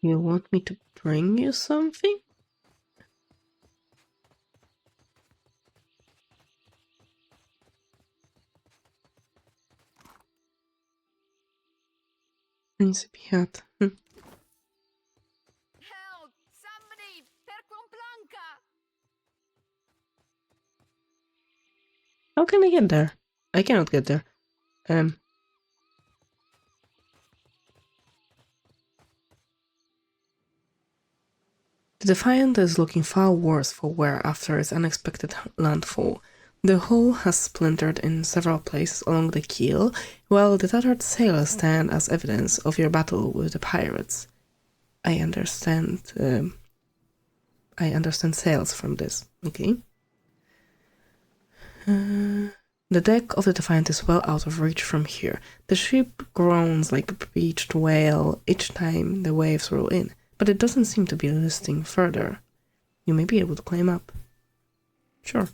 You want me to bring you something? Incipient. Help! Somebody! Per Blanca! How can I get there? I cannot get there. The Defiant is looking far worse for wear after its unexpected landfall. The hull has splintered in several places along the keel, while the tattered sails stand as evidence of your battle with the pirates. I understand sails from this, okay? The deck of the Defiant is well out of reach from here. The ship groans like a beached whale each time the waves roll in, but it doesn't seem to be listing further. You may be able to climb up. Sure.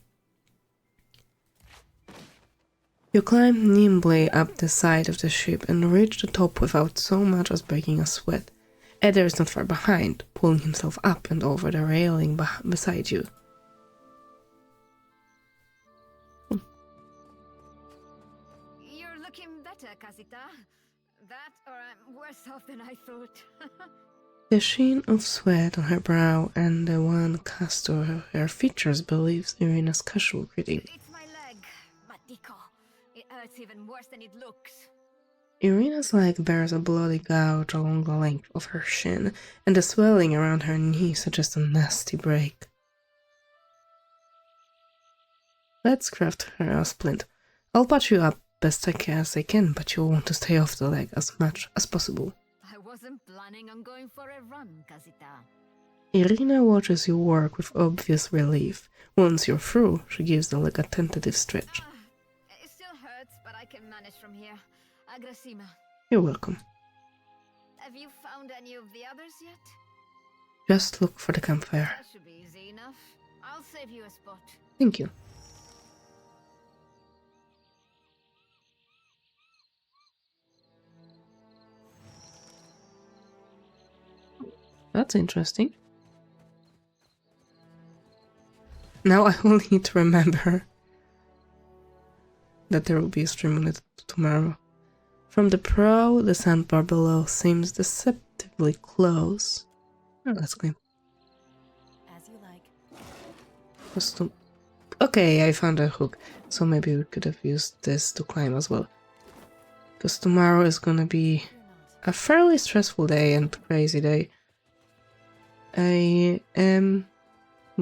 You climb nimbly up the side of the ship and reach the top without so much as breaking a sweat. Eder is not far behind, pulling himself up and over the railing beside you. You're looking better, Casita. That, or I'm worse off than I thought. The sheen of sweat on her brow and the one cast over her features believes Irina's casual greeting. It's my leg, Matico. It hurts even worse than it looks. Irina's leg bears a bloody gouge along the length of her shin, and the swelling around her knee suggests a nasty break. Let's craft her a splint. I'll patch you up best as I can, but you'll want to stay off the leg as much as possible. I wasn't planning on going for a run, Casita. Irina watches you work with obvious relief. Once you're through, she gives the leg a tentative stretch. It still hurts, but I can manage from here. Agrasima. You're welcome. Have you found any of the others yet? Just look for the campfire. That should be easy enough. I'll save you a spot. Thank you. That's interesting. Now I will need to remember that there will be a stream on it tomorrow. From the prow, the sandbar below seems deceptively close. Oh, let's climb. As you like. Okay, I found a hook, so maybe we could have used this to climb as well. Because tomorrow is gonna be a fairly stressful day and crazy day. I am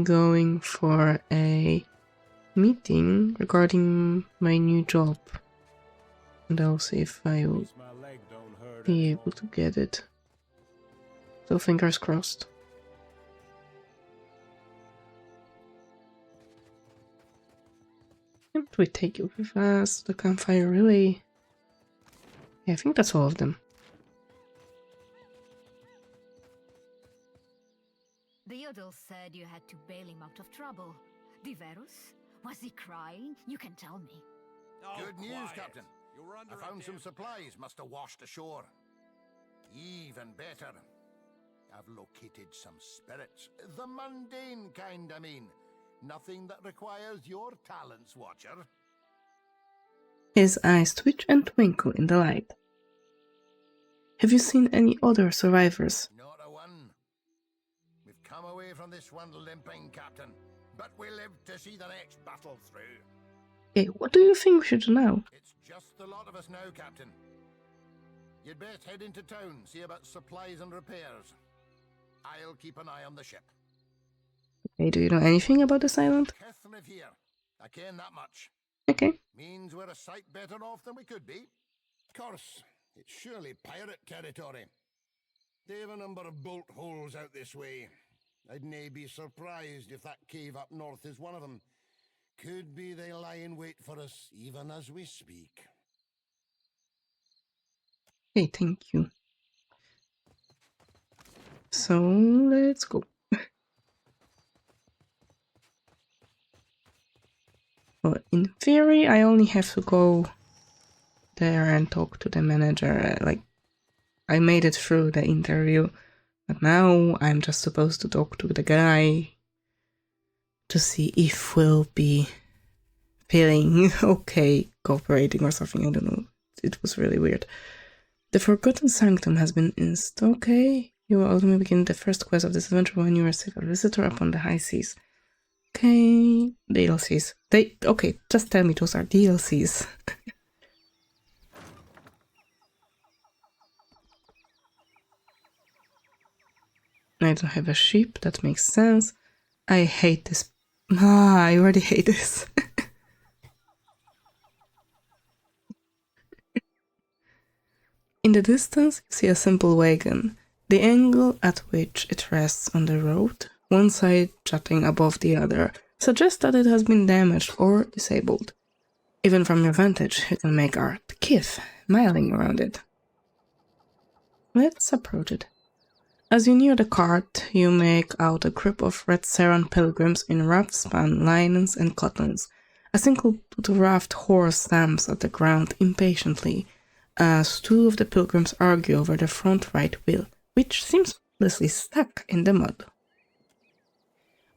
going for a meeting regarding my new job. And I'll see if I will be able to get it. So fingers crossed. Can't we take it with us? The campfire, really? Yeah, I think that's all of them. The Odell said you had to bail him out of trouble. Diverus? Was he crying? You can tell me. Oh, good news, Captain. I found some supplies must have washed ashore. Even better, I've located some spirits. The mundane kind, I mean. Nothing that requires your talents, Watcher. His eyes twitch and twinkle in the light. Have you seen any other survivors? Not a one. We've come away from this one limping, Captain, but we live to see the next battle through. Okay, what do you think we should do now? It's just the lot of us now, Captain. You'd best head into town, see about supplies and repairs. I'll keep an eye on the ship. Okay, do you know anything about this island? Kethriv here. I ken that much. Okay. Means we're a sight better off than we could be. Of course, it's surely pirate territory. They've a number of bolt holes out this way. I'd nae be surprised if that cave up north is one of them. Could be they lie in wait for us even as we speak. Okay, thank you. So, let's go. Well, in theory, I only have to go there and talk to the manager. Like, I made it through the interview, But now I'm just supposed to talk to the guy to see if we'll be feeling okay cooperating or something. I don't know. It was really weird. The Forgotten Sanctum has been installed. Okay. You will ultimately begin the first quest of this adventure when you are safe a visitor upon the high seas. Okay. DLCs. Okay, just tell me those are DLCs. I don't have a ship, that makes sense. I hate this. I already hate this. In the distance, you see a simple wagon. The angle at which it rests on the road, one side jutting above the other, suggests that it has been damaged or disabled. Even from your vantage, you can make out the kith milling around it. Let's approach it. As you near the cart, you make out a group of red Saran pilgrims in rough span linens and cottons. A single roughed horse stamps at the ground impatiently, as two of the pilgrims argue over the front right wheel, which seems hopelessly stuck in the mud.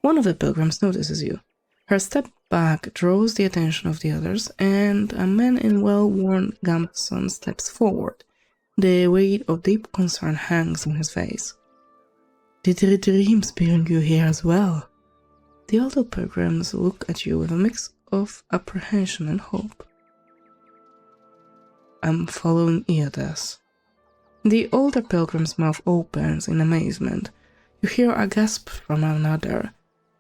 One of the pilgrims notices you. Her step back draws the attention of the others, and a man in well-worn gambeson steps forward. The weight of deep concern hangs on his face. Did the dreams bring you here as well? The other pilgrims look at you with a mix of apprehension and hope. I'm following Iodas. The older pilgrim's mouth opens in amazement. You hear a gasp from another.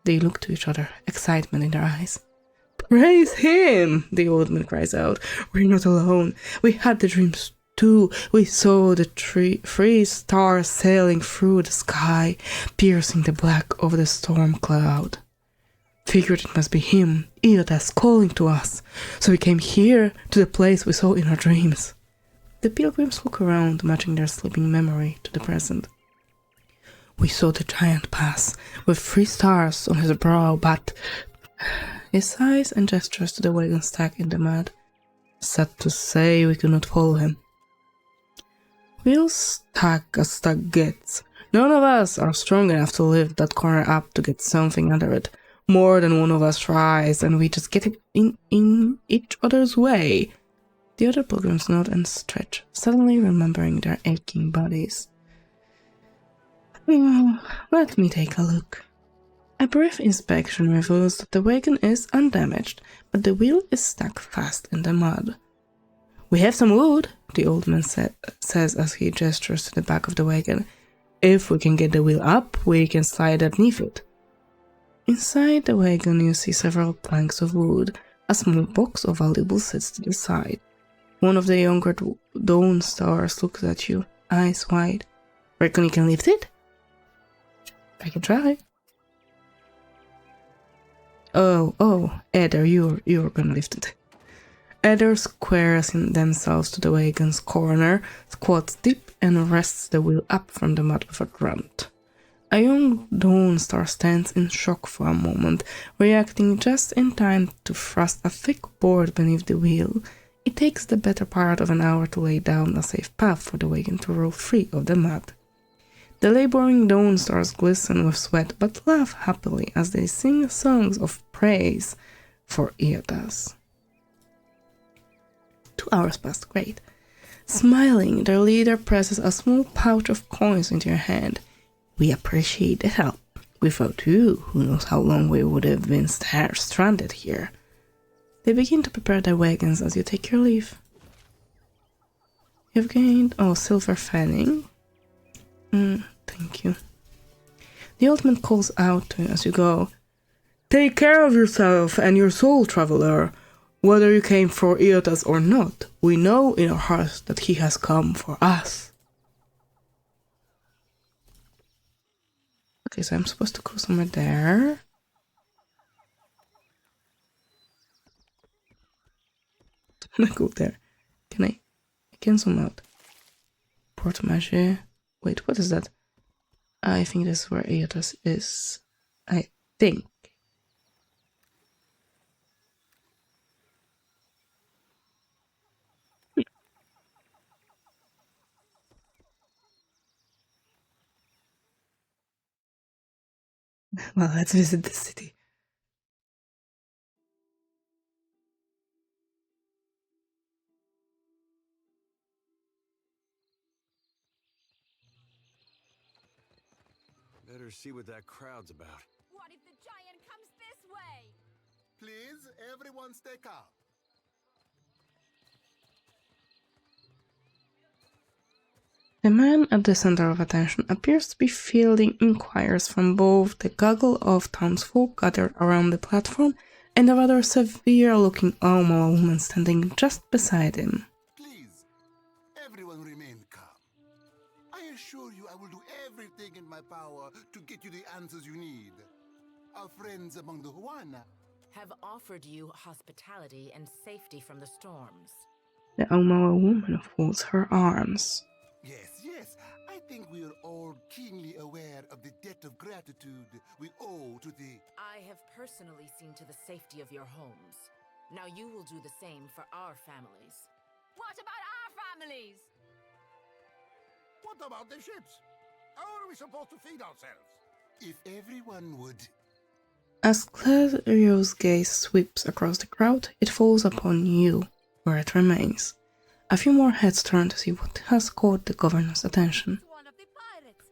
They look to each other, excitement in their eyes. Praise him! The old man cries out. We're not alone. We had the dreams too. We saw the three stars sailing through the sky, piercing the black of the storm cloud. Figured it must be him, Iodas, calling to us. So we came here, to the place we saw in our dreams. The pilgrims look around, matching their sleeping memory to the present. We saw the giant pass, with 3 stars on his brow, but... He sighs and gestures to the wagon stuck in the mud. Sad to say, we could not follow him. We'll stuck as stuck gets. None of us are strong enough to lift that corner up to get something under it. More than one of us tries, and we just get in each other's way. The other pilgrims nod and stretch, suddenly remembering their aching bodies. Let me take a look. A brief inspection reveals that the wagon is undamaged, but the wheel is stuck fast in the mud. We have some wood, the old man says as he gestures to the back of the wagon. If we can get the wheel up, we can slide underneath it. Inside the wagon you see several planks of wood. A small box of valuables sits to the side. One of the younger Dawn Stars looks at you, eyes wide. Reckon you can lift it? I can try. Oh, Eder, you're gonna lift it. Eder squares themselves to the wagon's corner, squats deep, and rests the wheel up from the mud with a grunt. A young Dawn Star stands in shock for a moment, reacting just in time to thrust a thick board beneath the wheel. It takes the better part of an hour to lay down a safe path for the wagon to roll free of the mud. The laboring Dawn Stars glisten with sweat but laugh happily as they sing songs of praise for Iodas. 2 hours pass, great. Smiling, their leader presses a small pouch of coins into your hand. We appreciate the help. Without you, who knows how long we would have been stranded here. They begin to prepare their wagons as you take your leave. You've gained, silver fanning. Thank you. The old man calls out to you as you go. Take care of yourself and your soul, traveler. Whether you came for Iodas or not, we know in our hearts that he has come for us. Okay, so I'm supposed to go somewhere there. I'm gonna go there. Can I? I can zoom out. Port Maje. Wait, what is that? I think this is where Iodas is. I think. Well, let's visit the city. Better see what that crowd's about. What if the giant comes this way? Please, everyone stay calm. The man at the center of attention appears to be fielding inquiries from both the gaggle of townsfolk gathered around the platform and a rather severe-looking Aumala woman standing just beside him. Please, everyone remain calm. I assure you I will do everything in my power to get you the answers you need. Our friends among the Huana Have offered you hospitality and safety from the storms. The Aumala woman folds her arms. Yes, I think we are all keenly aware of the debt of gratitude we owe to the... I have personally seen to the safety of your homes. Now you will do the same for our families. What about our families? What about the ships? How are we supposed to feed ourselves? If everyone would... As Clario's gaze sweeps across the crowd, it falls upon you, where it remains. A few more heads turn to see what has caught the governor's attention. One of the pirates.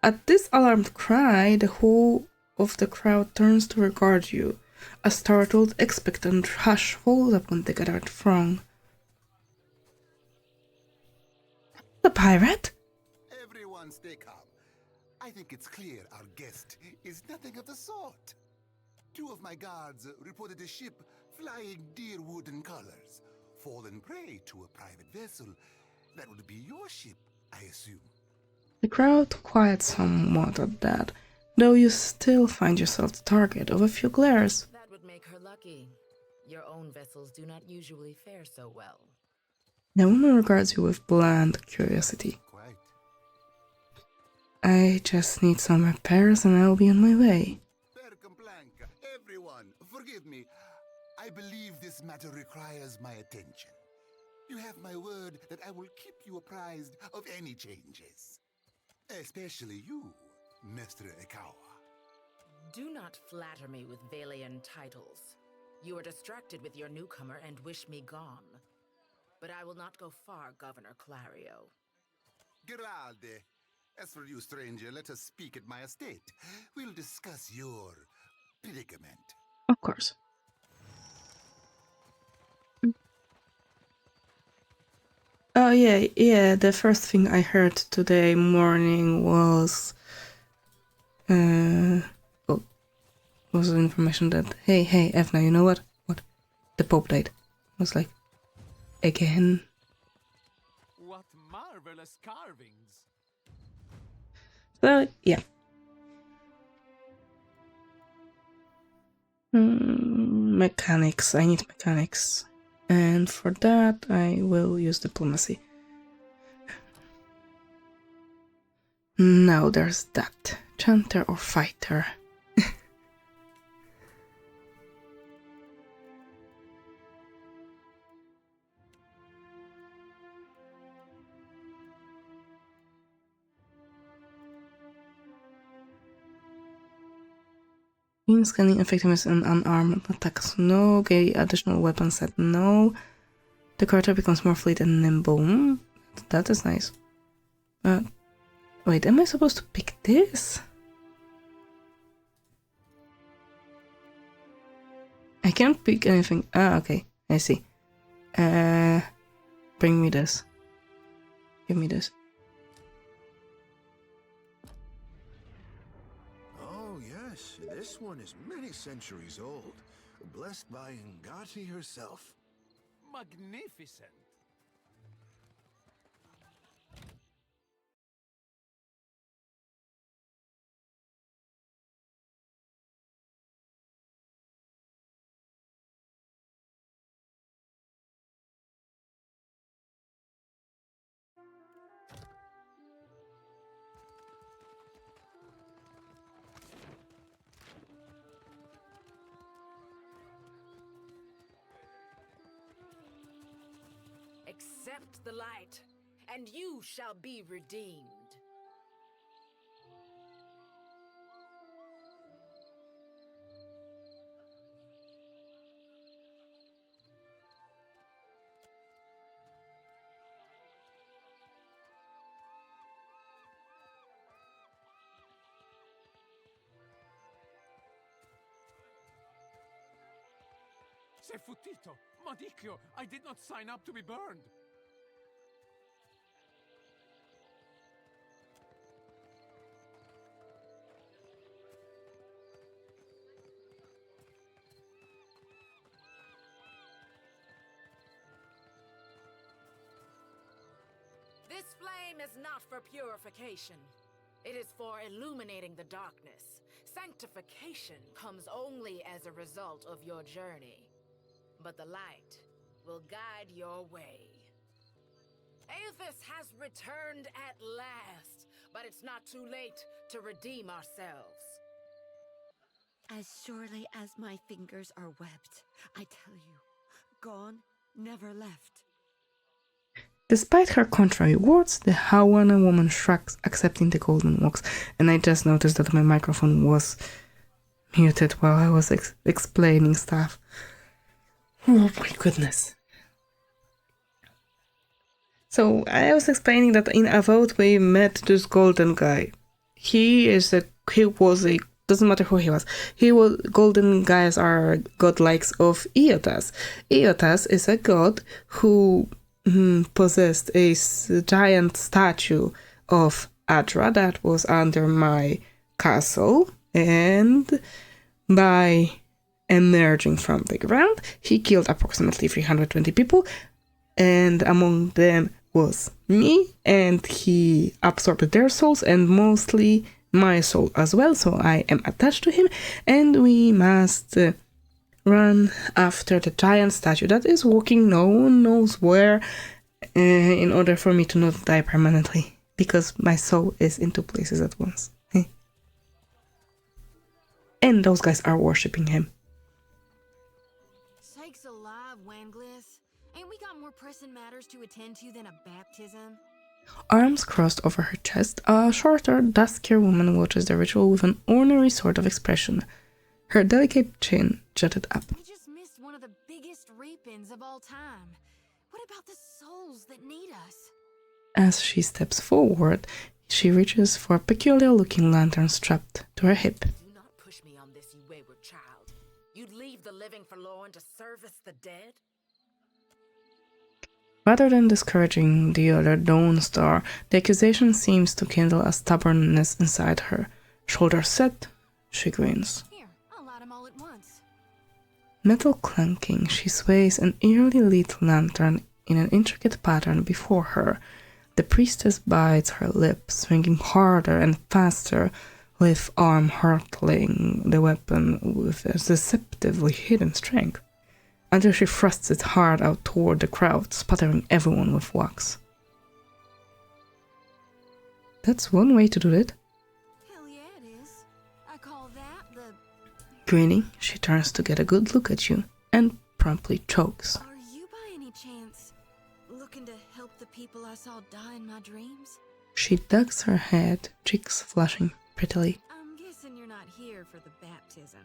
At this alarmed cry, the whole of the crowd turns to regard you. A startled, expectant hush falls upon the gathered throng. The pirate? Everyone stay calm. I think it's clear our guest is nothing of the sort. 2 of my guards reported a ship flying deer wooden colors, fallen prey to a private vessel. That would be your ship, I assume. The crowd quiets somewhat at that, though you still find yourself the target of a few glares. That would make her lucky. Your own vessels do not usually fare so well. The woman regards you with bland curiosity. Quite. I just need some repairs and I'll be on my way. Blanca, everyone, forgive me. I believe this matter requires my attention. You have my word that I will keep you apprised of any changes. Especially you, Mr. Ikawa. Do not flatter me with Valian titles. You are distracted with your newcomer and wish me gone. But I will not go far, Governor Clario. Geralde, as for you, stranger, let us speak at my estate. We'll discuss your predicament. Of course. Oh yeah, the first thing I heard today morning was was the information that hey Evna, you know what? The Pope died. I was like, again? What marvelous carvings! So yeah. Mechanics. I need mechanics. And for that, I will use diplomacy. Now there's that. Chanter or fighter. Scanning effectiveness and unarmed attacks. No. Gain additional weapon set. No. The character becomes more fleet and nimble. That is nice. Wait, am I supposed to pick this? I can't pick anything. Ah, okay. I see. Bring me this. Give me this. Oh, yes, this one is many centuries old. Blessed by Ngati herself. Magnificent! Accept the light, and you shall be redeemed. Se futito, Modicchio, I did not sign up to be burned. This flame is not for purification. It is for illuminating the darkness. Sanctification comes only as a result of your journey. But the light will guide your way. Aethys has returned at last, but it's not too late to redeem ourselves. As surely as my fingers are webbed, I tell you, gone, never left. Despite her contrary words, the Hawana woman shrugs, accepting the golden walks, and I just noticed that my microphone was muted while I was explaining stuff. Oh my goodness. So, I was explaining that in Avowed we met this golden guy. Doesn't matter who he was. Golden guys are godlikes of Eotas. Eotas is a god who possessed a giant statue of Adra that was under my castle, and by emerging from the ground, he killed approximately 320 people, and among them was me, and he absorbed their souls and mostly my soul as well, so I am attached to him, and we must run after the giant statue that is walking no one knows where, in order for me to not die permanently, because my soul is in two places at once. And those guys are worshipping him. Sakes alive, Wanglis. Ain't we got more pressing matters to attend to than a baptism? Arms crossed over her chest, a shorter, duskier woman watches the ritual with an ornery sort of expression. Her delicate chin jutted up. We just missed one of the biggest reap-ins of all time. What about the souls that need us? As she steps forward, she reaches for a peculiar-looking lantern strapped to her hip. Do not push me on this, you wayward child. You'd leave the living forlorn to service the dead? Rather than discouraging the other Dawn Star, the accusation seems to kindle a stubbornness inside her. Shoulders set, she grins. Here, I'll light them all at once. Metal clanking, she sways an eerily lit lantern in an intricate pattern before her. The priestess bites her lip, swinging harder and faster, with arm hurtling the weapon with a deceptively hidden strength, until she thrusts it hard out toward the crowd, sputtering everyone with wax. That's one way to do it. Hell yeah, it is. I call that the... Grinning, she turns to get a good look at you, and promptly chokes. Are you by any chance looking to help the people I saw die in my dreams? She ducks her head, cheeks flushing prettily. I'm guessing you're not here for the baptism.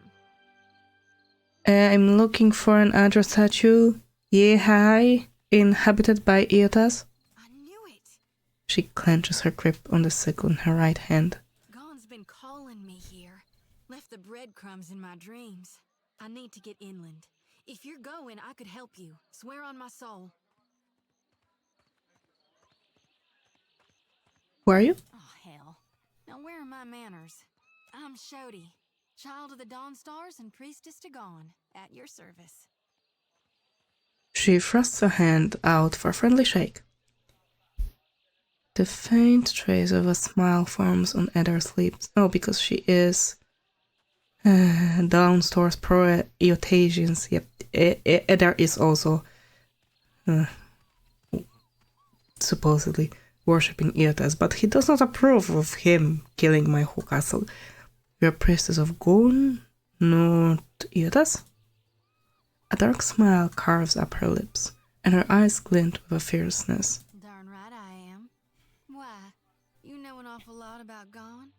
I'm looking for an Adra statue. Yeah, hi. Inhabited by Eotas. I knew it! She clenches her grip on the sickle in her right hand. Gon's been calling me here. Left the breadcrumbs in my dreams. I need to get inland. If you're going, I could help you. Swear on my soul. Who are you? Oh, hell. Now where are my manners? I'm Shodi, child of the Dawn Stars and priestess to Gon, at your service. She thrusts a hand out for a friendly shake. The faint trace of a smile forms on Edar's lips. Oh, because she is Dawn Stars pro-Eotasians. Yep, Edar is also supposedly worshipping Eotas, but he does not approve of him killing my whole castle. You're a priestess of Gon, not Eotas? A dark smile carves up her lips, and her eyes glint with a fierceness. Darn right I am. Why? You know an awful lot about Gon?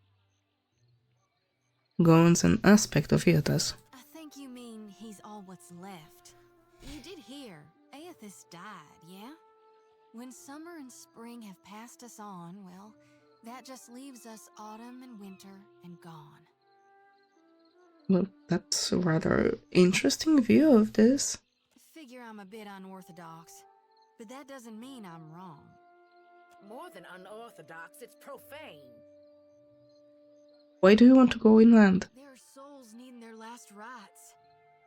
Gon's an aspect of Eotas. I think you mean he's all what's left. You did hear, Aethys died, yeah? When summer and spring have passed us on, well, that just leaves us autumn and winter and gone. Well, that's a rather interesting view of this. figure I'm a bit unorthodox, but that doesn't mean I'm wrong. More than unorthodox, it's profane. Why do you want to go inland? There are souls needing their last rites.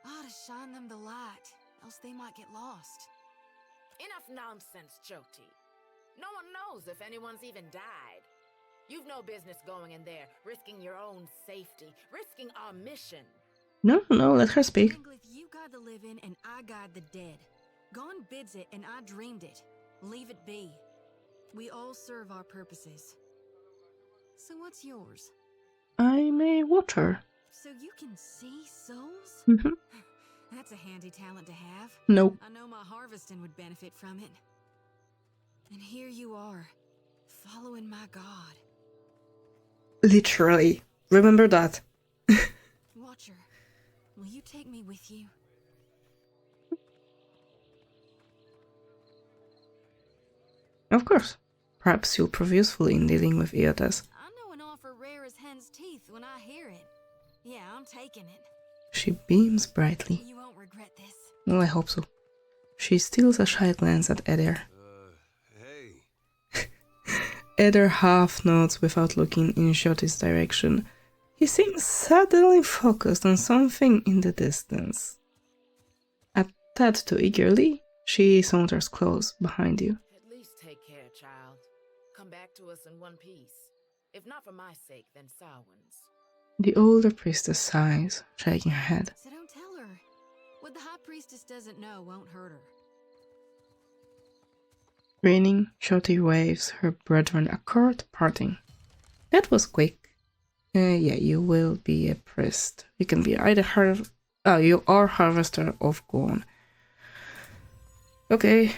I ought to shine them the light, else they might get lost. Enough nonsense, Jyoti. No one knows if anyone's even died. You've no business going in there, risking your own safety, risking our mission. No, let her speak. Englith, you guide the living and I guide the dead. Gone bids it and I dreamed it. Leave it be. We all serve our purposes. So what's yours? I'm a watcher. So you can see souls? Mm-hmm. That's a handy talent to have. No. I know my harvesting would benefit from it. And here you are, following my god. Literally. Remember that. Watcher, will you take me with you? Of course. Perhaps you'll prove useful in dealing with Eotes. I know an offer rare as hen's teeth when I hear it. Yeah, I'm taking it. She beams brightly. You won't regret this. Well, I hope so. She steals a shy glance at Eder. Hey. Eder half nods without looking in Jyoti's direction. He seems suddenly focused on something in the distance. A tad too eagerly, she saunters close behind you. At least take care, child. Come back to us in one piece. If not for my sake, then Samhain's. The older priestess sighs, shaking her head. So don't tell her. What the High Priestess doesn't know won't hurt her. Grinning, Jyoti waves her brethren a court parting. That was quick. Yeah, you will be a priest. You can be either you are harvester of corn. Okay,